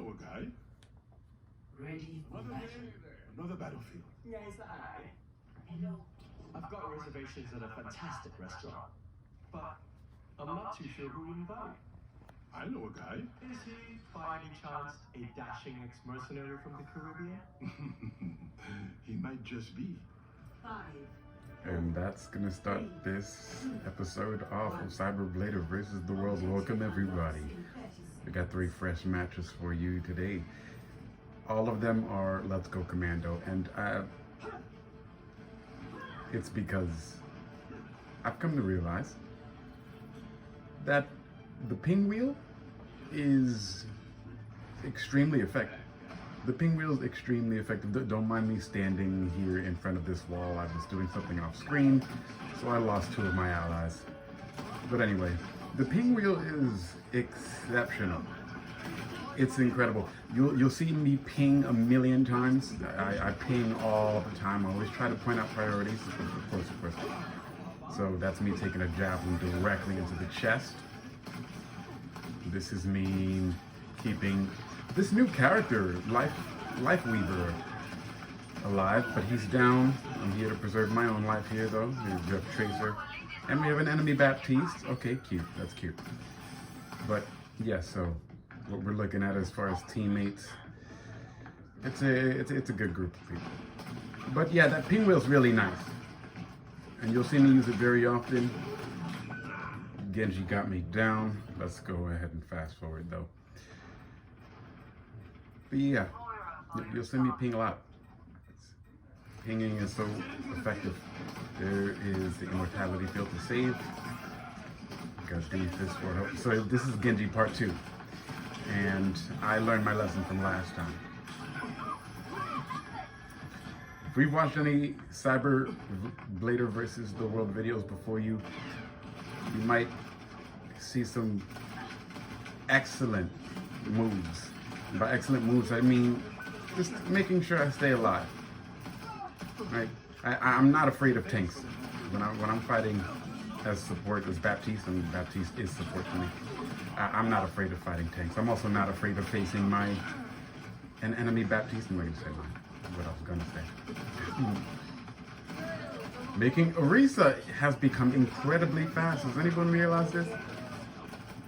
know a guy. Ready for battle. Another battlefield. Yes, I. Hello. I've got reservations at a fantastic restaurant, but I'm not too sure who to invite. I know a guy. Is he, by any chance, a dashing ex-mercenary from the Caribbean? He might just be. 5. And that's gonna start this episode off of Psyberblader versus the World. Welcome everybody. We got 3 fresh matches for you today. All of them are Let's Go Commando, and it's because I've come to realize that the ping wheel is extremely effective. The ping wheel is extremely effective. Don't mind me standing here in front of this wall. I was doing something off screen, so I lost 2 of my allies. But anyway, the ping wheel is exceptional. It's incredible. You'll see me ping a million times. I ping all the time. I always try to point out priorities. Of course. So that's me taking a javelin directly into the chest. This is me keeping this new character, Life Weaver, alive, but he's down. I'm here to preserve my own life here, though. We have Tracer, and we have an enemy Baptiste. Okay, cute. That's cute. But yeah, so what we're looking at as far as teammates, it's a good group of people. But yeah, that ping wheel's really nice, and you'll see me use it very often. Genji got me down. Let's go ahead and fast forward though. But yeah, you'll see me ping a lot. Pinging is so effective. There is the immortality field to save. Got Baptiste for help. So this is Genji part 2. And I learned my lesson from last time. If we've watched any Psyberblader versus the World videos before you might see some excellent moves. By excellent moves, I mean just making sure I stay alive. Right? I'm not afraid of tanks. When I'm fighting as support as Baptiste, and Baptiste is support to me, I'm not afraid of fighting tanks. I'm also not afraid of facing an enemy Baptiste. I'm not gonna say what I was gonna say. Making Orisa has become incredibly fast. Does anyone realize this?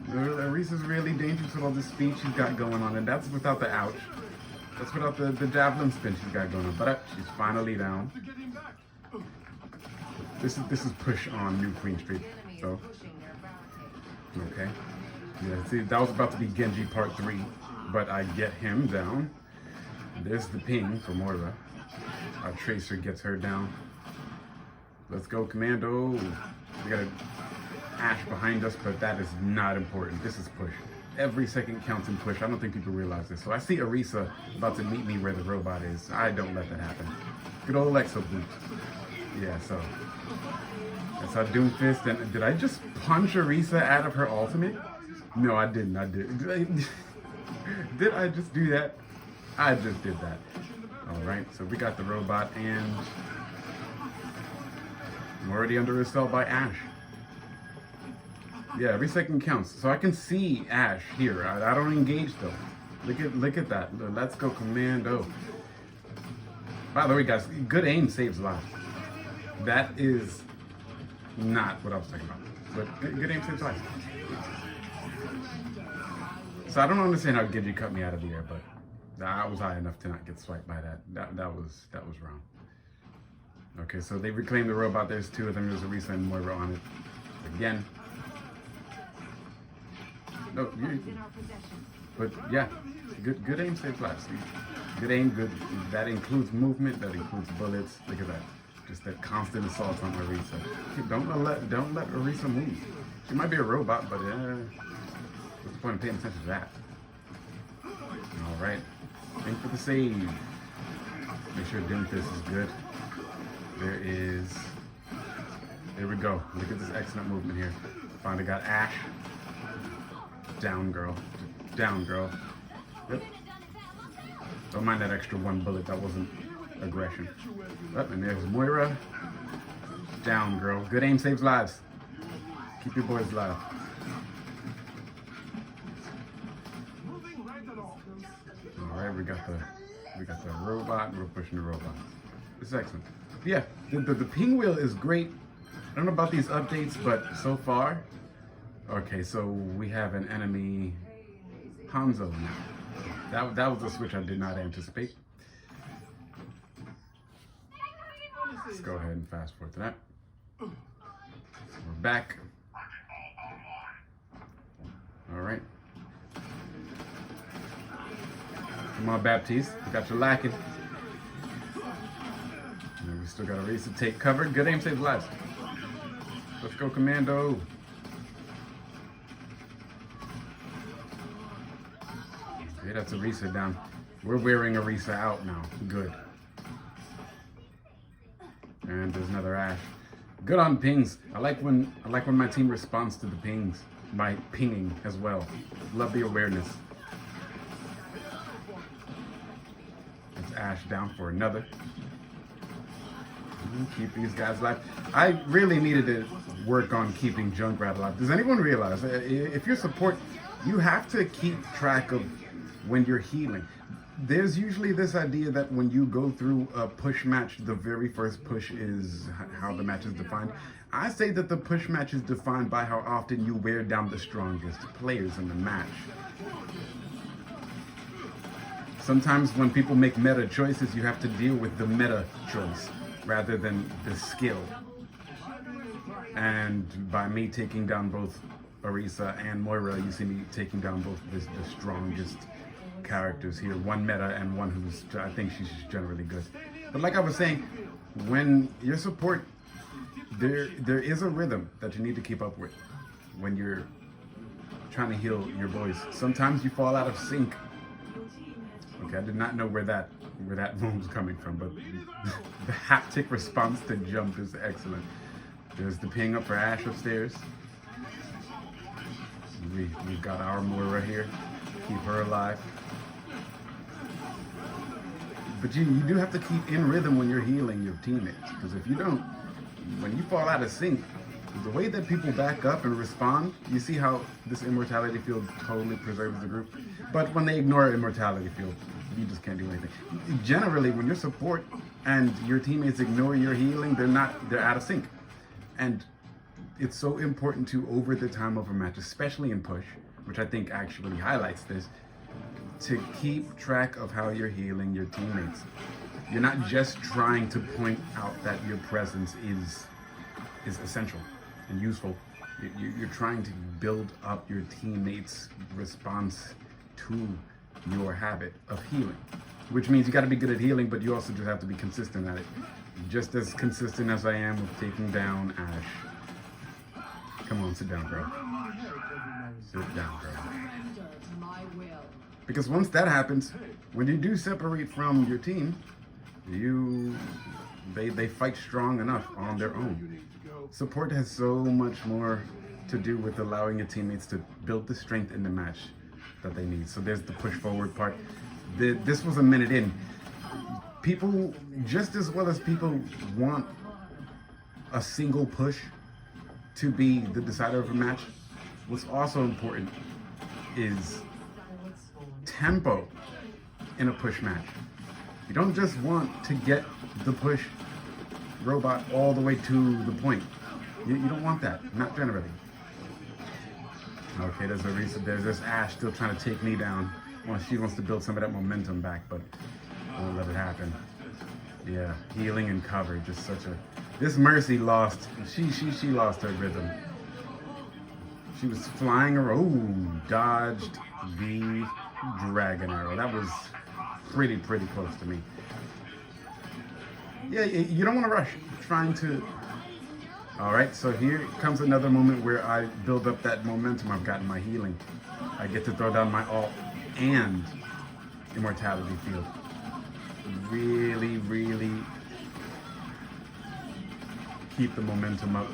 Orisa's really dangerous with all the speed she's got going on, and that's without the ouch. That's without the javelin spin she's got going on. But she's finally down. This is push on New Queen Street. So okay. Yeah, see, that was about to be Genji part 3, but I get him down. There's the ping for Moira. Our Tracer gets her down. Let's go, Commando. We got an Ash behind us, but that is not important. This is push. Every second counts in push. I don't think people realize this. So I see Orisa about to meet me where the robot is. I don't let that happen. Good old Exo boot. Yeah, so that's how Doomfist. And did I just punch Orisa out of her ultimate? No, I didn't. Did I just do that? I just did that. All right, so we got the robot, and I'm already under assault by Ash. Yeah, every second counts. So I can see Ash here. I don't engage though. Look at that. Let's go Commando. By the way, guys, good aim saves lives. That is not what I was talking about. But good aim saves lives. So I don't understand how Genji cut me out of the air, but I was high enough to not get swiped by that. That was wrong. Okay, so they reclaimed the robot. There's 2 of them. There's Orisa and Moira on it. Again. No, but yeah, good aim saves lives. Good aim, good. That includes movement. That includes bullets. Look at that. Just that constant assault on Orisa. Don't let Orisa move. She might be a robot, but what's the point of paying attention to that? All right, aim for the save. Make sure Doomfist is good. There we go. Look at this excellent movement here. Finally got Ash. Down, girl. Down, girl. Yep. Don't mind that extra 1 bullet. That wasn't aggression. Oh, and there's Moira. Down, girl. Good aim saves lives. Keep your boys alive. All right, we got the robot, and we're pushing the robot. It's excellent. Yeah, the ping wheel is great. I don't know about these updates, but so far, okay. So we have an enemy Hanzo now. That was a switch I did not anticipate. Let's go ahead and fast forward to that. We're back. All right. Come on, Baptiste. We got you lacking. And we still got a race to take cover. Good aim saves lives. Let's go, Commando. Okay, that's Arisa down. We're wearing Arisa out now. Good. And there's another Ash. Good on pings. I like when my team responds to the pings by pinging as well. Love the awareness. It's Ash down for another. Keep these guys alive. I really needed to work on keeping Junkrat alive. Does anyone realize if you're support, you have to keep track of when you're healing? There's usually this idea that when you go through a push match, the very first push is how the match is defined. I say that the push match is defined by how often you wear down the strongest players in the match. Sometimes when people make meta choices, you have to deal with the meta choice rather than the skill. And by me taking down both Arisa and Moira, you see me taking down both the strongest characters here. One meta and one who's, I think she's just generally good. But like I was saying, when your support, there is a rhythm that you need to keep up with when you're trying to heal your boys. Sometimes you fall out of sync. Okay, I did not know where that room was coming from, but the haptic response to jump is excellent. There's the ping up for Ash upstairs. We've got our Moira here. Keep her alive. But you do have to keep in rhythm when you're healing your teammates, because if you don't, when you fall out of sync, the way that people back up and respond, you see how this immortality field totally preserves the group. But when they ignore immortality field, you just can't do anything. Generally, when you're support and your teammates ignore your healing, they're out of sync. And it's so important to, over the time of a match, especially in push, which I think actually highlights this, to keep track of how you're healing your teammates. You're not just trying to point out that your presence is essential and useful. You're trying to build up your teammates' response to your habit of healing, which means you got to be good at healing, but you also just have to be consistent at it. Just as consistent as I am with taking down Ash. Come on, sit down, girl. Sit down, girl. Because once that happens, when you do separate from your team, they fight strong enough on their own. Support has so much more to do with allowing your teammates to build the strength in the match that they need. So there's the push forward part. This was a minute in. People, just as well as people want a single push to be the decider of a match, what's also important is tempo in a push match. You don't just want to get the push robot all the way to the point. You don't want that, not generally. Okay, there's this Ash still trying to take me down. Well, she wants to build some of that momentum back, but I won't let it happen. Yeah, healing and cover, just such a... This Mercy lost, she lost her rhythm. She was flying around, dodged the dragon arrow. That was pretty close to me. Yeah, you don't want to rush trying to... All right, so here comes another moment where I build up that momentum. I've gotten my healing. I get to throw down my ult and immortality field. Really keep the momentum up.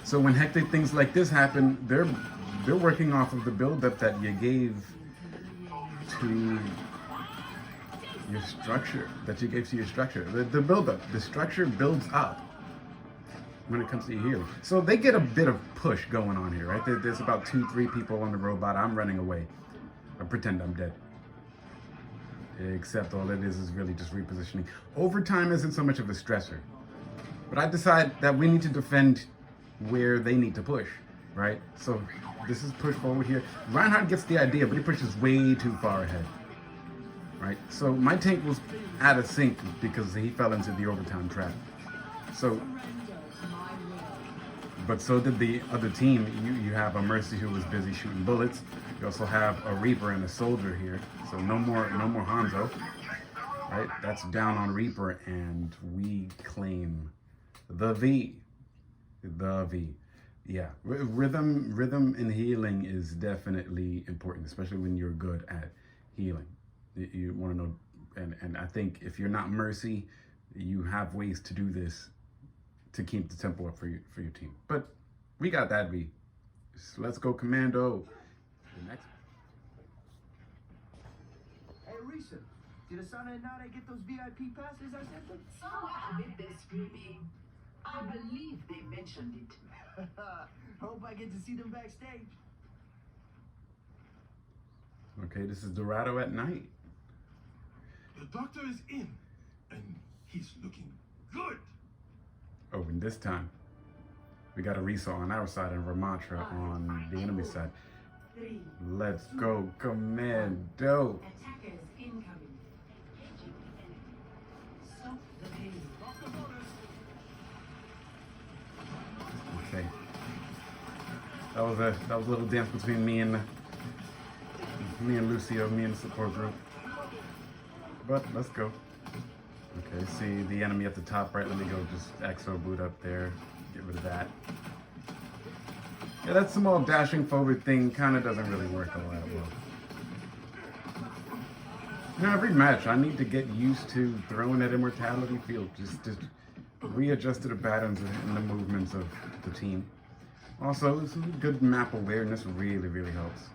So when hectic things like this happen, they're working off of the build-up that you gave to your structure, the build-up. The structure builds up when it comes to your healing. So they get a bit of push going on here, right? There's about 2-3 people on the robot. I'm running away. I pretend I'm dead. except all it is really just repositioning. Overtime isn't so much of a stressor, but I decide that we need to defend where they need to push, right? So this is push forward here. Reinhardt gets the idea, but he pushes way too far ahead, right? So my tank was out of sync because he fell into the overtime trap. So, but so did the other team. You have a Mercy who was busy shooting bullets. You also have a Reaper and a Soldier here. So no more Hanzo, right? That's down on Reaper, and we claim the V. The V. Yeah, rhythm and healing is definitely important, especially when you're good at healing. You want to know, and I think if you're not Mercy, you have ways to do this to keep the tempo up for your team. But we got that V. So let's go Commando. The next. Hey, Risa, did Asana and Nade get those VIP passes I sent them? So I bet they're screaming. I believe they mentioned it. Hope I get to see them backstage. Okay, this is Dorado at night. The doctor is in, and he's looking good. Oh, and this time, we got Arisa on our side and Ramatra on the enemy side. 3, Let's go Commando. attackers incoming. Stop the pain. Okay. That was a little dance between me and Lucio, me and the support group. But let's go. Okay, see the enemy at the top right. Let me go just exo boot up there. Get rid of that. Yeah, that small dashing forward thing kind of doesn't really work all that well. You know, every match I need to get used to throwing that immortality field. Just readjust to the patterns and the movements of the team. Also, some good map awareness really helps.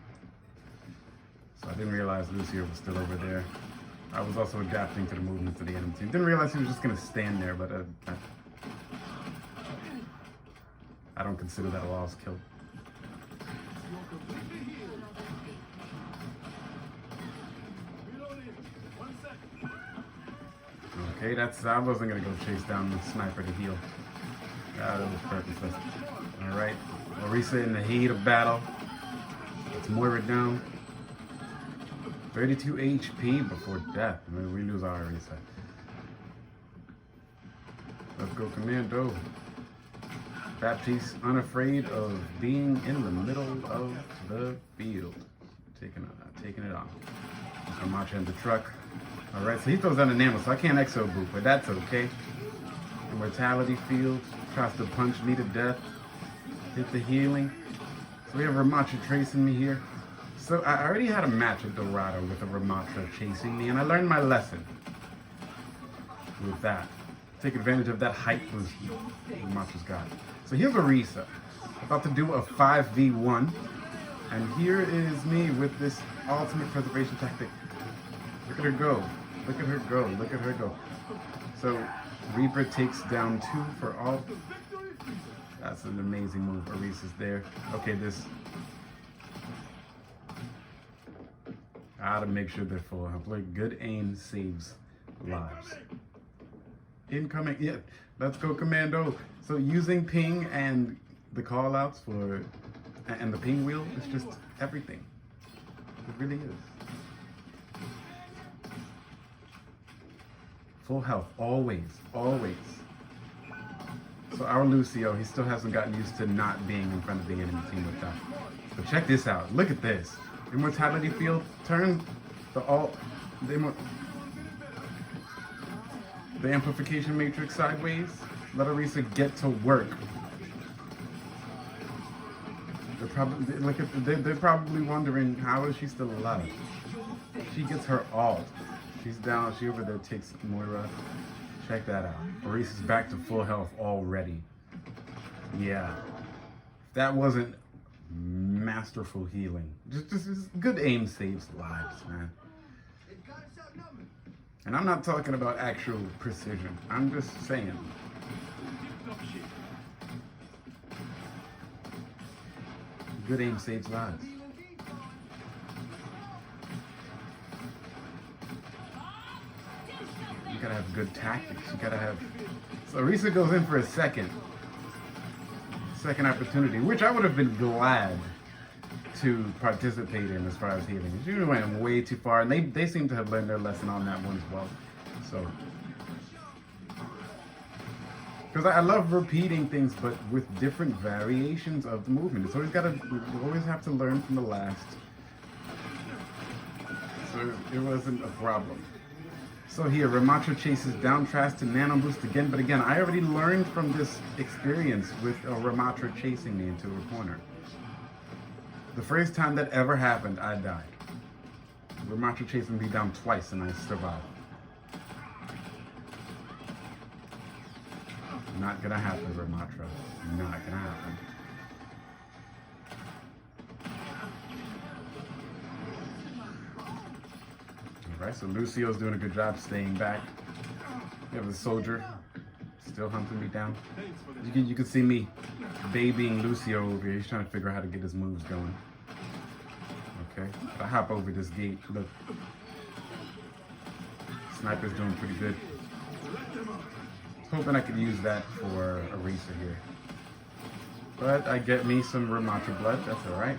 So I didn't realize Lucio was still over there. I was also adapting to the movements of the enemy team. Didn't realize he was just going to stand there, but I don't consider that a lost kill. Okay, I wasn't going to go chase down the sniper to heal. That was purposeless. Alright, Orisa in the heat of battle. Let's Moira down. 32 HP before death. I mean, we lose our Orisa. Let's go Commando. Baptiste, unafraid of being in the middle of the field. Taking it on. I'm marching the truck. Alright, so he throws out an ammo, so I can't exo boot, but that's okay. Immortality field. Tries to punch me to death. Hit the healing. So we have Ramatra tracing me here. So I already had a match at Dorado with a Ramatra chasing me, and I learned my lesson with that. Take advantage of that height boost Ramatra's got. So here's Orisa, about to do a 5v1, and here is me with this ultimate preservation tactic. Look at her go. Look at her go. Look at her go. So Reaper takes down 2 for all. That's an amazing move. Orisa's there. Okay, this. Gotta make sure they're full health. Like, good aim saves lives. Incoming. Yeah, let's go Commando. So using ping and the callouts and the ping wheel is just everything. It really is. Full health, always. So our Lucio, he still hasn't gotten used to not being in front of the enemy team with that. But check this out. Look at this. Immortality field. Turn the amplification matrix sideways. Let Orisa get to work. They're probably wondering, how is she still alive? She gets her ult. She's down. She over there takes Moira. Check that out. Orisa's back to full health already. Yeah. That wasn't masterful healing. Just good aim saves lives, man. And I'm not talking about actual precision. I'm just saying. Good aim saves lives. You gotta have good tactics. You gotta have. So Orisa goes in for a second opportunity, which I would have been glad to participate in as far as healing. She went way too far, and they seem to have learned their lesson on that one as well. So, because I love repeating things, but with different variations of the movement. It's always you always have to learn from the last. So it wasn't a problem. So here, Ramatra chases down Trash to Nano Boost again, but again, I already learned from this experience with Ramatra chasing me into a corner. The first time that ever happened, I died. Ramatra chasing me down twice and I survived. Not gonna happen, Ramatra. Not gonna happen. Alright, so Lucio's doing a good job staying back. We have the soldier still hunting me down. You can see me babying Lucio over here. He's trying to figure out how to get his moves going. Okay, I hop over this gate. Look, Sniper's doing pretty good. Hoping I could use that for Orisa here. But I get me some Ramatra blood, that's alright.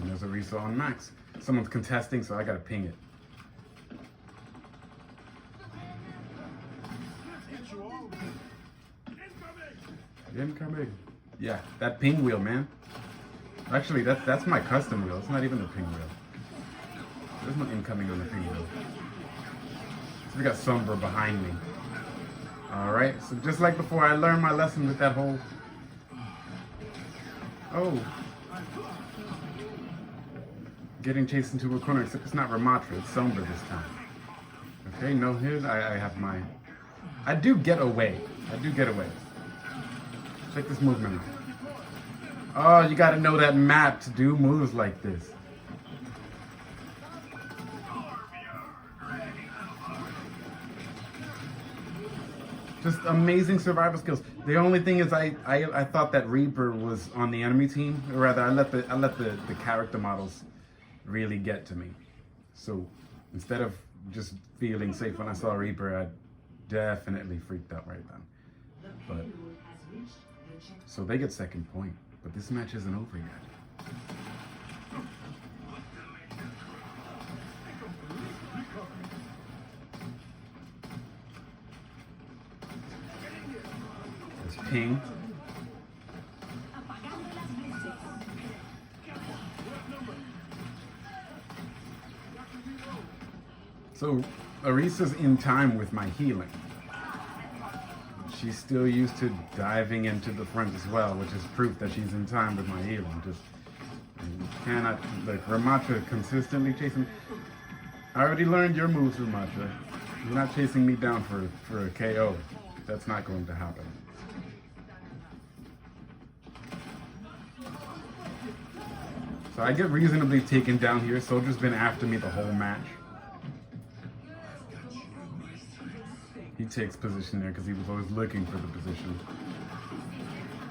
And there's Orisa on max. Someone's contesting, so I gotta ping it. Incoming. Yeah, that ping wheel, man. Actually, that's my custom wheel. It's not even the ping wheel. There's no incoming on the ping wheel. So we got Sombra behind me. Alright, so just like before, I learned my lesson with that whole... Oh. Getting chased into a corner, except it's not Ramatra, it's Sombra this time. Okay, no, here's... I have my... I do get away. Check this movement out. Oh, you gotta know that map to do moves like this. Just amazing survival skills. The only thing is I thought that Reaper was on the enemy team. Or rather, I let the character models really get to me. So instead of just feeling safe when I saw Reaper, I definitely freaked out right then. But so they get second point, but this match isn't over yet. There's ping. So Orisa's in time with my healing. She's still used to diving into the front as well, which is proof that she's in time with my healing. Just you cannot, like, Ramatra consistently chasing. I already learned your moves, Ramatra. You're not chasing me down for a KO. That's not going to happen. So I get reasonably taken down here. Soldier's been after me the whole match. He takes position there because he was always looking for the position.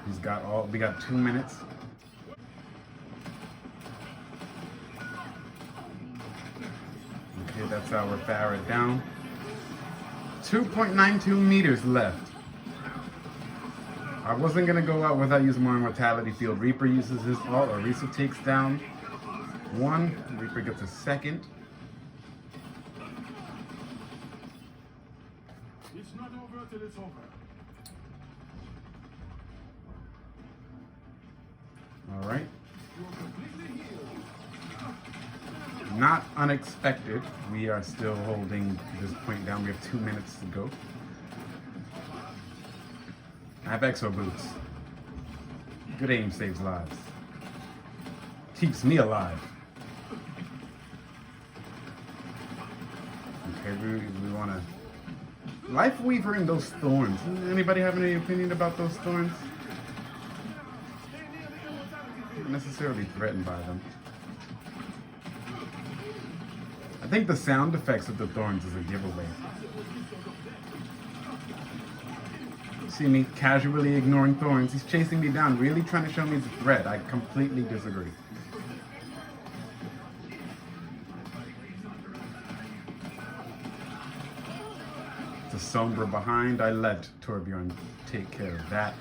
We got 2 minutes. Okay, that's our Farah down. 2.92 meters left. I wasn't gonna go out without using my Immortality Field. Reaper uses his ult. Orisa takes down one. Reaper gets a second. It's not over till it's over. All right. Not unexpected. We are still holding this point down. We have 2 minutes to go. I have Exo Boots. Good aim saves lives. Keeps me alive. Okay, we want to... Life Weaver and those thorns. Anybody have any opinion about those thorns? Not necessarily threatened by them. I think the sound effects of the thorns is a giveaway. See me casually ignoring thorns. He's chasing me down, really trying to show me the threat. I completely disagree. a Sombra behind. I let Torbjorn take care of that.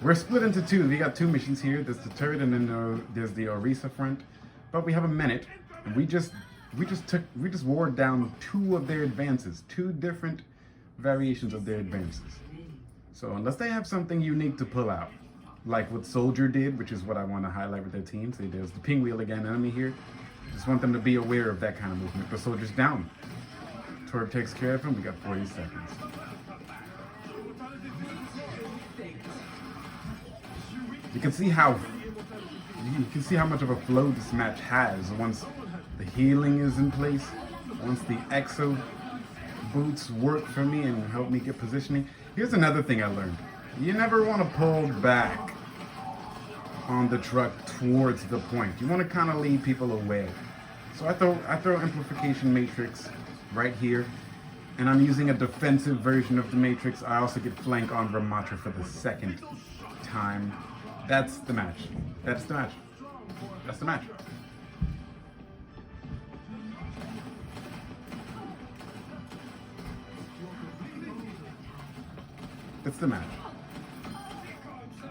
We're split into two. We got two missions here. There's the turret and then there's the Orisa front. But we have a minute, and we just wore down two of their advances, two different variations of their advances. So unless they have something unique to pull out, like what Soldier did, which is what I want to highlight with their teams. There's the pinwheel again, enemy here. Just want them to be aware of that kind of movement. The Soldier's down. Torb takes care of him. We got 40 seconds. You can see how much of a flow this match has once the healing is in place, once the exo boots work for me and help me get positioning. Here's another thing I learned. You never want to pull back on the truck towards the point. You want to kind of lead people away. So I throw amplification matrix right here, and I'm using a defensive version of the matrix. I also get flank on Ramatra for the second time. That's the match. That's the match. That's the match. It's the match.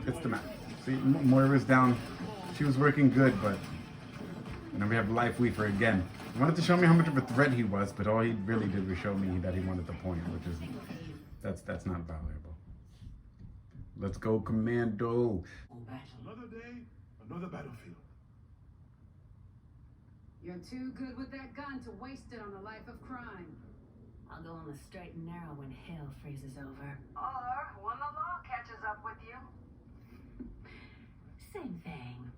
It's the match. See, Moira's down. She was working good, but and then we have Life Weaver again. He wanted to show me how much of a threat he was, but all he really did was show me that he wanted the point, which is that's not valuable. Let's go, Commando. Another day, another battlefield. You're too good with that gun to waste it on a life of crime. I'll go on the straight and narrow when hell freezes over. Or when the law catches up with you. Same thing.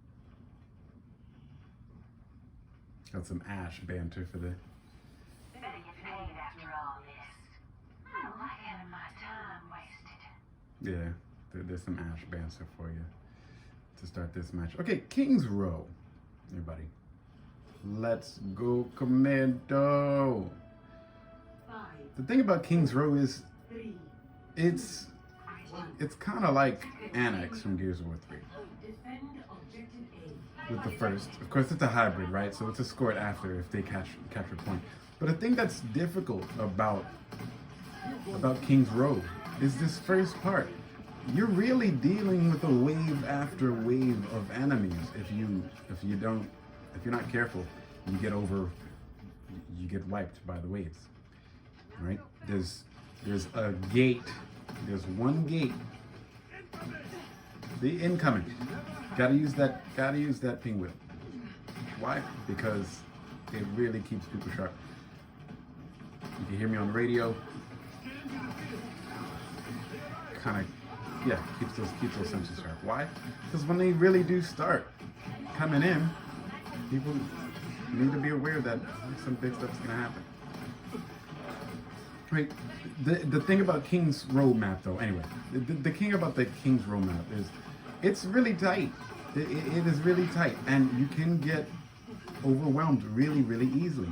Got some Ash banter for the. Better get paid after all this. I don't like having my time wasted. Yeah, there's some Ash banter for you to start this match. Okay, King's Row, everybody. Let's go, Commando. The thing about King's Row is it's kind of like Annex from Gears of War 3. With the first, of course, it's a hybrid, right? So it's Escort after if they capture point. But the thing that's difficult about King's Row is this first part. You're really dealing with a wave after wave of enemies. If you're not careful, you get wiped by the waves. Right? There's a gate. There's one gate. The incoming. Gotta use that pinwheel. Why? Because it really keeps people sharp. You can hear me on the radio. Kinda, yeah, keeps those senses sharp. Why? Because when they really do start coming in, people need to be aware that some big stuff's gonna happen. Right. The thing about King's Row map, though, anyway, the thing about the King's Row map is it's really tight. It is really tight, and you can get overwhelmed really, really easily.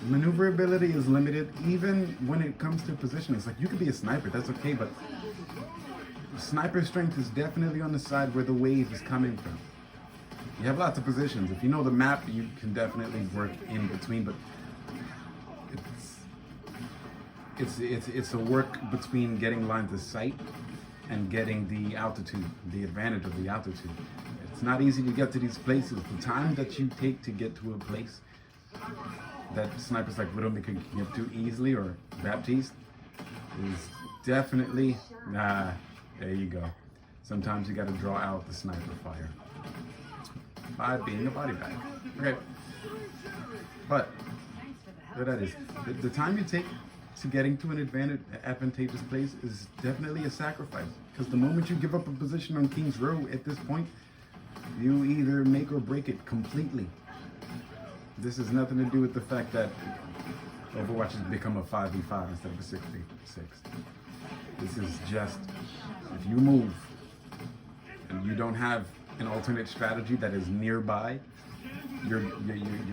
Maneuverability is limited, even when it comes to positioning. It's like you could be a sniper, that's okay, but sniper strength is definitely on the side where the wave is coming from. You have lots of positions. If you know the map, you can definitely work in between, but it's a work between getting lines of sight and getting the altitude, the advantage of the altitude. It's not easy to get to these places. The time that you take to get to a place that snipers like Widowmaker can get to easily, or Baptiste, is definitely, there you go. Sometimes you gotta draw out the sniper fire by being a body bag. Okay, but there that is. The time you take to getting to an advantageous place is definitely a sacrifice, because the moment you give up a position on King's Row at this point, you either make or break it completely. This has nothing to do with the fact that Overwatch has become a 5v5 instead of a 6v6. This is just, if you move and you don't have an alternate strategy that is nearby, you're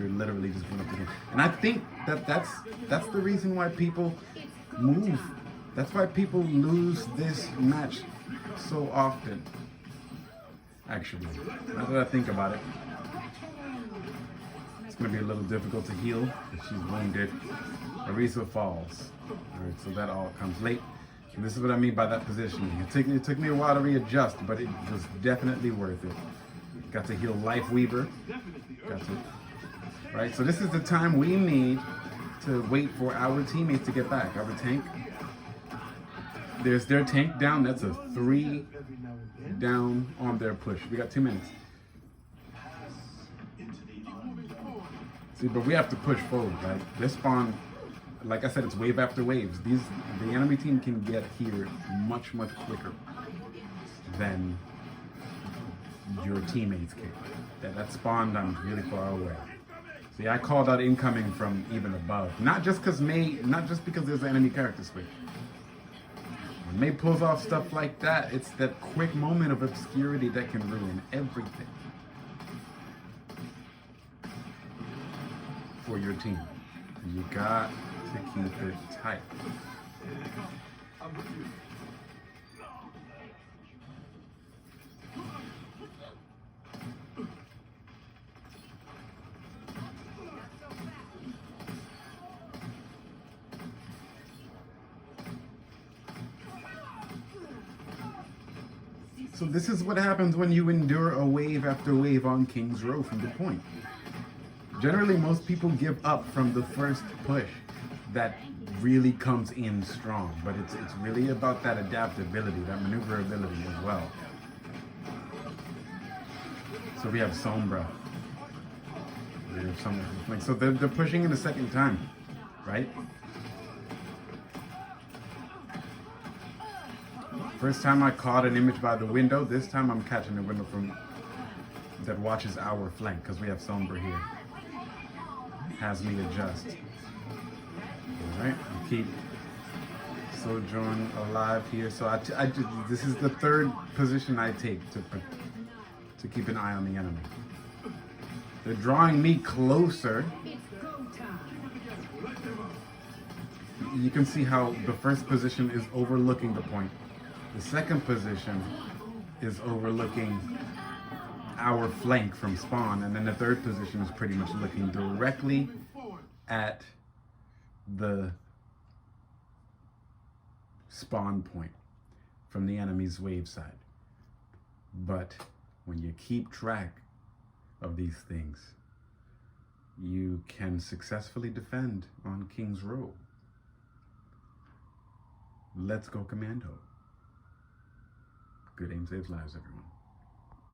literally just going up the game. And I think that's the reason why people move. That's why people lose this match so often. Actually, now that I think about it, it's gonna be a little difficult to heal if she's wounded. Arisa falls. Alright, so that all comes late. And this is what I mean by that positioning. It took me a while to readjust, but it was definitely worth it. Got to heal Life Weaver. Got to. Right, so this is the time we need to wait for our teammates to get back. Our tank. There's their tank down. That's a 3 down on their push. We got 2 minutes. See, but we have to push forward, right? This spawn, like I said, it's wave after waves. The enemy team can get here much, much quicker than your teammates can. That spawned, I'm really far away. See, I called out incoming from even above. Not just because there's an enemy character switch. When May pulls off stuff like that, it's that quick moment of obscurity that can ruin everything for your team. You got to keep it tight. So this is what happens when you endure a wave after wave on King's Row from the point. Generally, most people give up from the first push that really comes in strong, but it's really about that adaptability, that maneuverability as well. So we have Sombra. We have Sombra. So they're pushing in a second time, right? First time I caught an image by the window. This time I'm catching a window from that watches our flank because we have Sombra here. Has me adjust. Alright, keep Sojourn alive here. So this is the third position I take to keep an eye on the enemy. They're drawing me closer. You can see how the first position is overlooking the point. The second position is overlooking our flank from spawn, and then the third position is pretty much looking directly at the spawn point from the enemy's wave side. But when you keep track of these things, you can successfully defend on King's Row. Let's go Commando. Good aim saves lives, everyone.